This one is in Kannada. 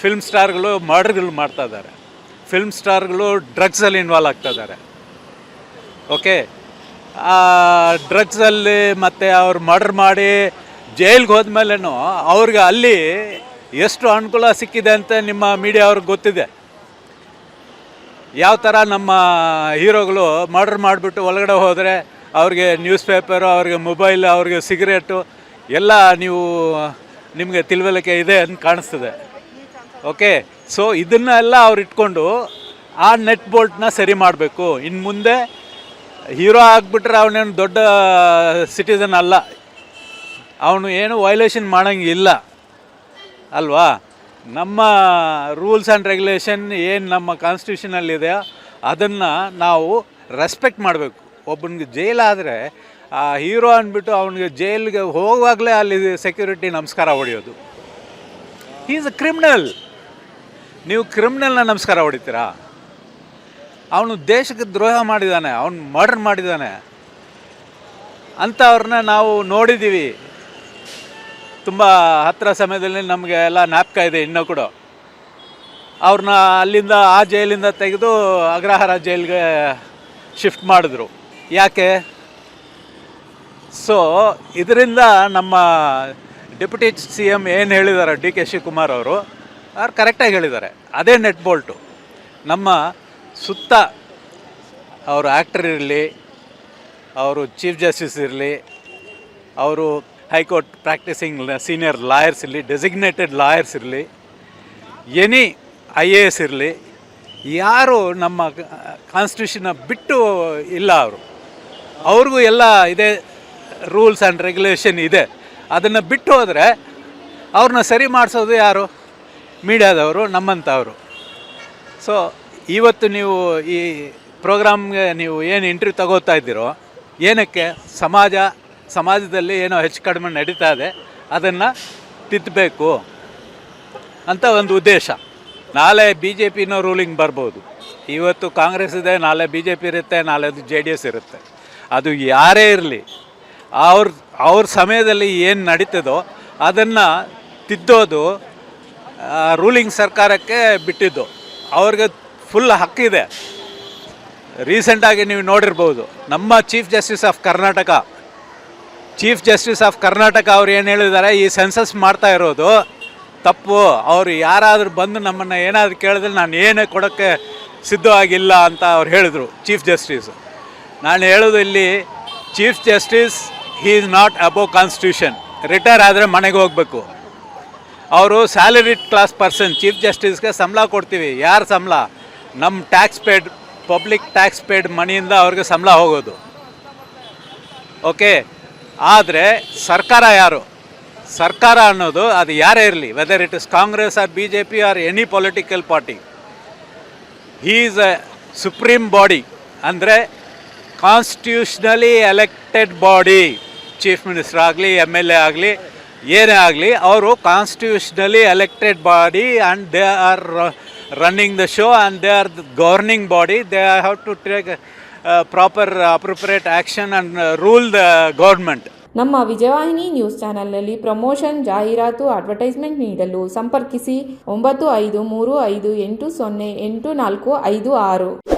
ಫಿಲ್ಮ್ ಸ್ಟಾರ್ಗಳು ಮರ್ಡರ್ಗಳು ಮಾಡ್ತಾ ಇದ್ದಾರೆ, ಫಿಲ್ಮ್ ಸ್ಟಾರ್ಗಳು ಡ್ರಗ್ಸಲ್ಲಿ ಇನ್ವಾಲ್ವ್ ಆಗ್ತಾ ಇದ್ದಾರೆ. ಓಕೆ, ಆ ಡ್ರಗ್ಸಲ್ಲಿ ಮತ್ತು ಅವ್ರು ಮರ್ಡರ್ ಮಾಡಿ ಜೈಲ್ಗೆ ಹೋದ್ಮೇಲೆನೂ ಅವ್ರಿಗೆ ಅಲ್ಲಿ ಎಷ್ಟು ಅನುಕೂಲ ಸಿಕ್ಕಿದೆ ಅಂತ ನಿಮ್ಮ ಮೀಡಿಯಾ ಅವ್ರಿಗೆ ಗೊತ್ತಿದೆ. ಯಾವ ಥರ ನಮ್ಮ ಹೀರೋಗಳು ಮರ್ಡರ್ ಮಾಡಿಬಿಟ್ಟು ಒಳಗಡೆ ಹೋದರೆ ಅವ್ರಿಗೆ ನ್ಯೂಸ್ ಪೇಪರು, ಅವ್ರಿಗೆ ಮೊಬೈಲ್, ಅವ್ರಿಗೆ ಸಿಗರೇಟು ಎಲ್ಲ ನಿಮಗೆ ತಿಳುವಳಿಕೆ ಇದೆ ಅಂತ ಕಾಣಿಸ್ತದೆ. ಓಕೆ, ಸೊ ಇದನ್ನೆಲ್ಲ ಅವ್ರು ಇಟ್ಕೊಂಡು ಆ ನೆಟ್ ಬೋಲ್ಟ್ನ ಸರಿ ಮಾಡಬೇಕು. ಇನ್ನು ಮುಂದೆ ಹೀರೋ ಆಗಿಬಿಟ್ರೆ ಅವನೇನು ದೊಡ್ಡ ಸಿಟಿಸನ್ ಅಲ್ಲ, ಅವನು ಏನು ವೈಲೇಷನ್ ಮಾಡೋಂಗಿಲ್ಲ ಅಲ್ವಾ. ನಮ್ಮ ರೂಲ್ಸ್ ಆ್ಯಂಡ್ ರೆಗ್ಯುಲೇಷನ್ ಏನು ನಮ್ಮ ಕಾನ್ಸ್ಟಿಟ್ಯೂಷನಲ್ಲಿದೆಯೋ ಅದನ್ನು ನಾವು ರೆಸ್ಪೆಕ್ಟ್ ಮಾಡಬೇಕು. ಒಬ್ಬನಿಗೆ ಜೈಲಾದರೆ ಆ ಹೀರೋ ಅಂದ್ಬಿಟ್ಟು ಅವನಿಗೆ ಜೈಲಿಗೆ ಹೋಗುವಾಗಲೇ ಅಲ್ಲಿ ಸೆಕ್ಯೂರಿಟಿ ನಮಸ್ಕಾರ ಹೊಡೆಯೋದು. He is a criminal. ನೀವು ಕ್ರಿಮಿನಲ್ನ ನಮಸ್ಕಾರ ಹೊಡಿತೀರಾ? ಅವನು ದೇಶಕ್ಕೆ ದ್ರೋಹ ಮಾಡಿದ್ದಾನೆ, ಅವನು ಮರ್ಡರ್ ಮಾಡಿದ್ದಾನೆ ಅಂಥವ್ರನ್ನ ನಾವು ನೋಡಿದ್ದೀವಿ. ತುಂಬ ಹತ್ತಿರ ಸಮಯದಲ್ಲಿ ನಮಗೆ ಎಲ್ಲ ಜ್ಞಾಪಕ ಇದೆ. ಇನ್ನೂ ಕೂಡ ಅವ್ರನ್ನ ಅಲ್ಲಿಂದ ಆ ಜೈಲಿಂದ ತೆಗೆದು ಅಗ್ರಹಾರ ಜೈಲಿಗೆ ಶಿಫ್ಟ್ ಮಾಡಿದ್ರು. ಯಾಕೆ? ಸೊ ಇದರಿಂದ ನಮ್ಮ ಡೆಪ್ಯೂಟಿ CM ಏನು ಹೇಳಿದ್ದಾರೆ, DK ಶಿವಕುಮಾರ್ ಅವರು ಕರೆಕ್ಟಾಗಿ ಹೇಳಿದ್ದಾರೆ. ಅದೇ ನೆಟ್ ಬೋಲ್ಟು. ನಮ್ಮ ಸುತ್ತ ಅವರು ಆ್ಯಕ್ಟರ್ ಇರಲಿ, ಅವರು ಚೀಫ್ ಜಸ್ಟಿಸ್ ಇರಲಿ, ಅವರು ಹೈಕೋರ್ಟ್ ಪ್ರಾಕ್ಟೀಸಿಂಗ್ ಸೀನಿಯರ್ ಲಾಯರ್ಸ್ ಇರಲಿ, ಡೆಸಿಗ್ನೇಟೆಡ್ ಲಾಯರ್ಸ್ ಇರಲಿ, ಎನಿ IAS ಇರಲಿ, ಯಾರು ನಮ್ಮ ಕಾನ್ಸ್ಟಿಟ್ಯೂಷನ್ನ ಬಿಟ್ಟು ಇಲ್ಲ. ಅವ್ರಿಗೂ ಎಲ್ಲ ಇದೇ ರೂಲ್ಸ್ ಆ್ಯಂಡ್ ರೆಗ್ಯುಲೇಷನ್ ಇದೆ. ಅದನ್ನು ಬಿಟ್ಟು ಹೋದರೆ ಅವ್ರನ್ನ ಸರಿ ಮಾಡಿಸೋದು ಯಾರು? ಮೀಡಿಯಾದವರು, ನಮ್ಮಂಥವರು. ಸೊ ಇವತ್ತು ನೀವು ಈ ಪ್ರೋಗ್ರಾಮ್ಗೆ ನೀವು ಏನು ಇಂಟರ್ವ್ಯೂ ತಗೋತಾ ಇದ್ದೀರೋ, ಏನಕ್ಕೆ? ಸಮಾಜದಲ್ಲಿ ಏನೋ ಹೆಚ್ಚು ಕಡಿಮೆ ನಡೀತಾ ಇದೆ, ಅದನ್ನು ತಿದ್ದಬೇಕು ಅಂತ ಒಂದು ಉದ್ದೇಶ. ನಾಳೆ BJPನೋ ರೂಲಿಂಗ್ ಬರ್ಬೋದು. ಇವತ್ತು ಕಾಂಗ್ರೆಸ್ ಇದೆ, ನಾಳೆ BJP ಇರುತ್ತೆ, ನಾಳೆ ಅದು JDS ಇರುತ್ತೆ. ಅದು ಯಾರೇ ಇರಲಿ, ಅವ್ರ ಸಮಯದಲ್ಲಿ ಏನು ನಡೀತದೋ ಅದನ್ನು ತಿದ್ದೋದು ರೂಲಿಂಗ್ ಸರ್ಕಾರಕ್ಕೆ ಬಿಟ್ಟಿದ್ದು. ಅವ್ರಿಗೆ ಫುಲ್ ಹಕ್ಕಿದೆ. ರೀಸೆಂಟಾಗಿ ನೀವು ನೋಡಿರ್ಬೋದು, ನಮ್ಮ ಚೀಫ್ ಜಸ್ಟಿಸ್ ಆಫ್ ಕರ್ನಾಟಕ ಅವ್ರು ಏನು ಹೇಳಿದ್ದಾರೆ, ಈ ಸೆನ್ಸಸ್ ಮಾಡ್ತಾ ಇರೋದು ತಪ್ಪು. ಅವರು ಯಾರಾದರೂ ಬಂದು ನಮ್ಮನ್ನು ಏನಾದರೂ ಕೇಳಿದ್ರೆ ನಾನು ಏನೇ ಕೊಡೋಕ್ಕೆ ಸಿದ್ಧವಾಗಿಲ್ಲ ಅಂತ ಅವ್ರು ಹೇಳಿದರು, ಚೀಫ್ ಜಸ್ಟಿಸ್. ನಾನು ಹೇಳೋದು ಇಲ್ಲಿ, chief justice he is not above constitution. Retire ಆದರೆ ಮನೆಗೆ ಹೋಗಬೇಕು. ಅವರು ಸ್ಯಾಲರಿಡ್ ಕ್ಲಾಸ್ ಪರ್ಸನ್. ಚೀಫ್ ಜಸ್ಟಿಸ್ಗೆ ಸಂಬಳ ಕೊಡ್ತೀವಿ. ಯಾರು ಸಂಬಳ? ನಮ್ಮ ಪಬ್ಲಿಕ್ ಟ್ಯಾಕ್ಸ್ ಪೇಡ್ ಮನಿಯಿಂದ ಅವ್ರಿಗೆ ಸಂಬಳ ಹೋಗೋದು. ಓಕೆ, ಆದರೆ ಸರ್ಕಾರ ಯಾರು? ಸರ್ಕಾರ ಅನ್ನೋದು ಅದು ಯಾರೇ ಇರಲಿ, whether it is Congress or BJP or any political party, he is a supreme body. ಅಂದರೆ constitutionally elected body. Chief minister ಆಗಲಿ, MLA ಆಗಲಿ, ಏನೇ ಆಗಲಿ, ಅವರು constitutionally elected body and they are running the show and they are the governing body. They have to take proper appropriate action and rule the government. ನಮ್ಮ ವಿಜಯವಾಹಿನಿ ನ್ಯೂಸ್ ಚಾನೆಲ್ನಲ್ಲಿ ಪ್ರಮೋಷನ್, ಜಾಹೀರಾತು, ಅಡ್ವರ್ಟೈಸ್ಮೆಂಟ್ ನೀಡಲು ಸಂಪರ್ಕಿಸಿ 9535808456.